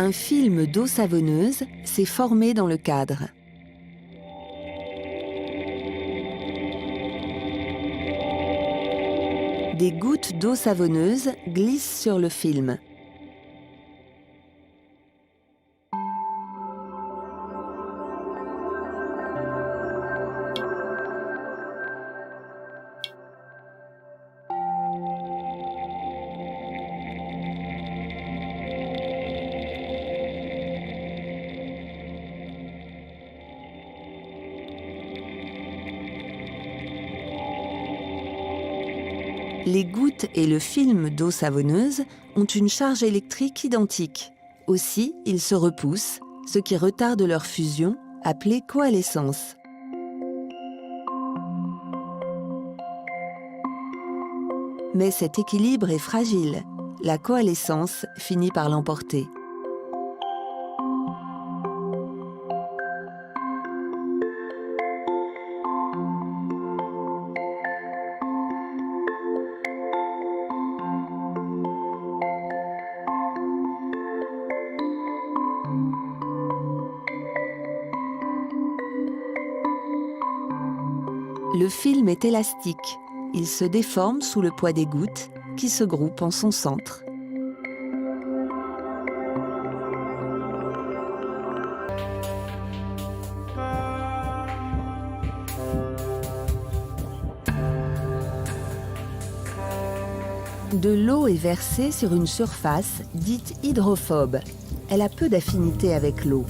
Un film d'eau savonneuse s'est formé dans le cadre. Des gouttes d'eau savonneuse glissent sur le film. Les gouttes et le film d'eau savonneuse ont une charge électrique identique. Aussi, ils se repoussent, ce qui retarde leur fusion, appelée coalescence. Mais cet équilibre est fragile. La coalescence finit par l'emporter. Le film est élastique. Il se déforme sous le poids des gouttes qui se groupent en son centre. De l'eau est versée sur une surface dite hydrophobe. Elle a peu d'affinité avec l'eau.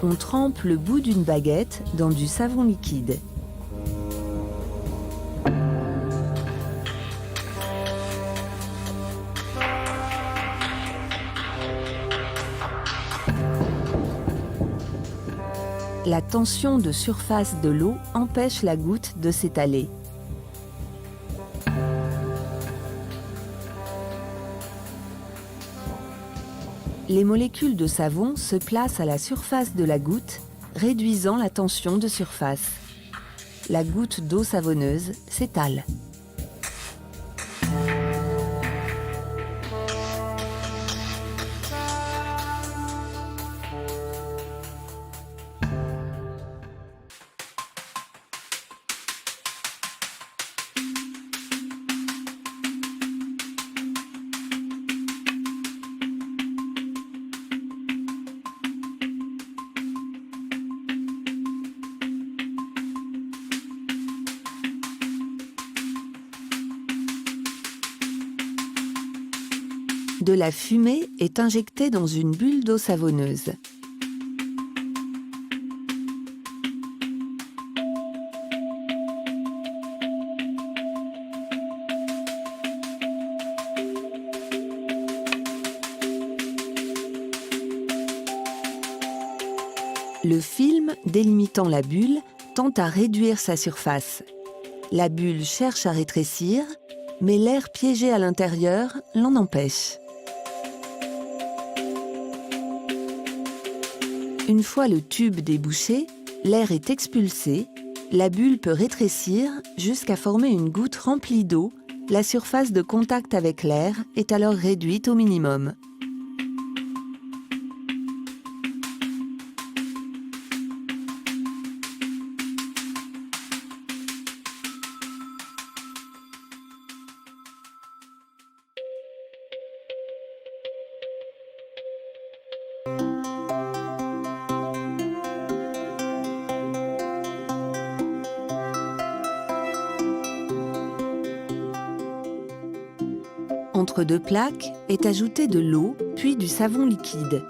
On trempe le bout d'une baguette dans du savon liquide. La tension de surface de l'eau empêche la goutte de s'étaler. Les molécules de savon se placent à la surface de la goutte, réduisant la tension de surface. La goutte d'eau savonneuse s'étale. De la fumée est injectée dans une bulle d'eau savonneuse. Le film, délimitant la bulle, tend à réduire sa surface. La bulle cherche à rétrécir, mais l'air piégé à l'intérieur l'en empêche. Une fois le tube débouché, l'air est expulsé, la bulle peut rétrécir jusqu'à former une goutte remplie d'eau. La surface de contact avec l'air est alors réduite au minimum. Entre deux plaques est ajoutée de l'eau, puis du savon liquide.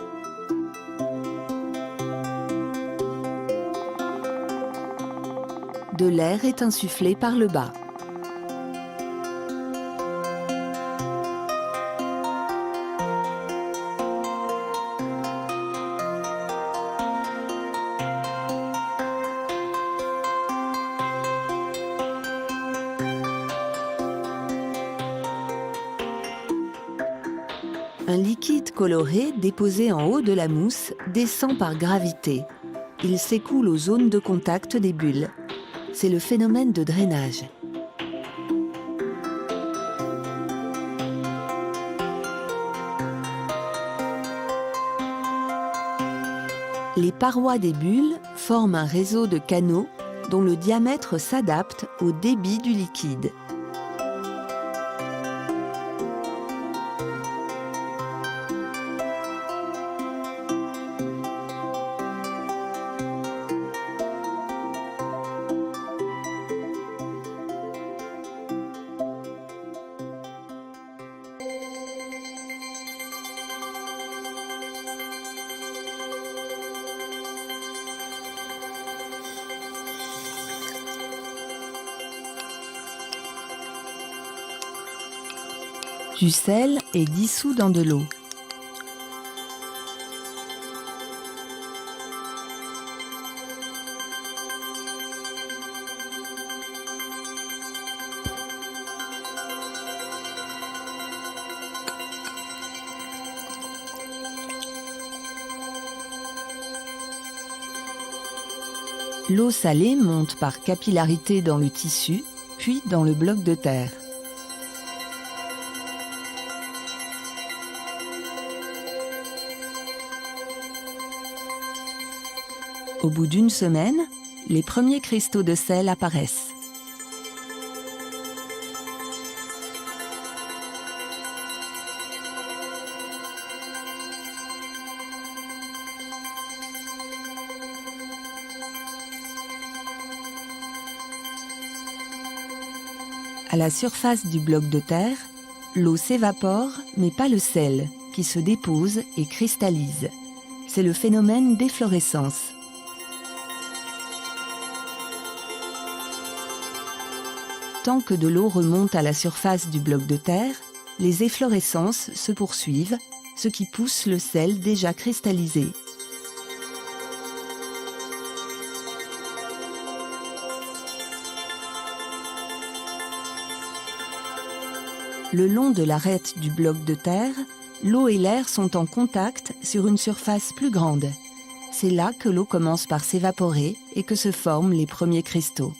De l'air est insufflé par le bas. Un liquide coloré déposé en haut de la mousse descend par gravité. Il s'écoule aux zones de contact des bulles. C'est le phénomène de drainage. Les parois des bulles forment un réseau de canaux dont le diamètre s'adapte au débit du liquide. Du sel est dissous dans de l'eau. L'eau salée monte par capillarité dans le tissu, puis dans le bloc de terre. Au bout d'une semaine, les premiers cristaux de sel apparaissent. À la surface du bloc de terre, l'eau s'évapore, mais pas le sel, qui se dépose et cristallise. C'est le phénomène d'efflorescence. Tant que de l'eau remonte à la surface du bloc de terre, les efflorescences se poursuivent, ce qui pousse le sel déjà cristallisé. Le long de l'arête du bloc de terre, l'eau et l'air sont en contact sur une surface plus grande. C'est là que l'eau commence par s'évaporer et que se forment les premiers cristaux.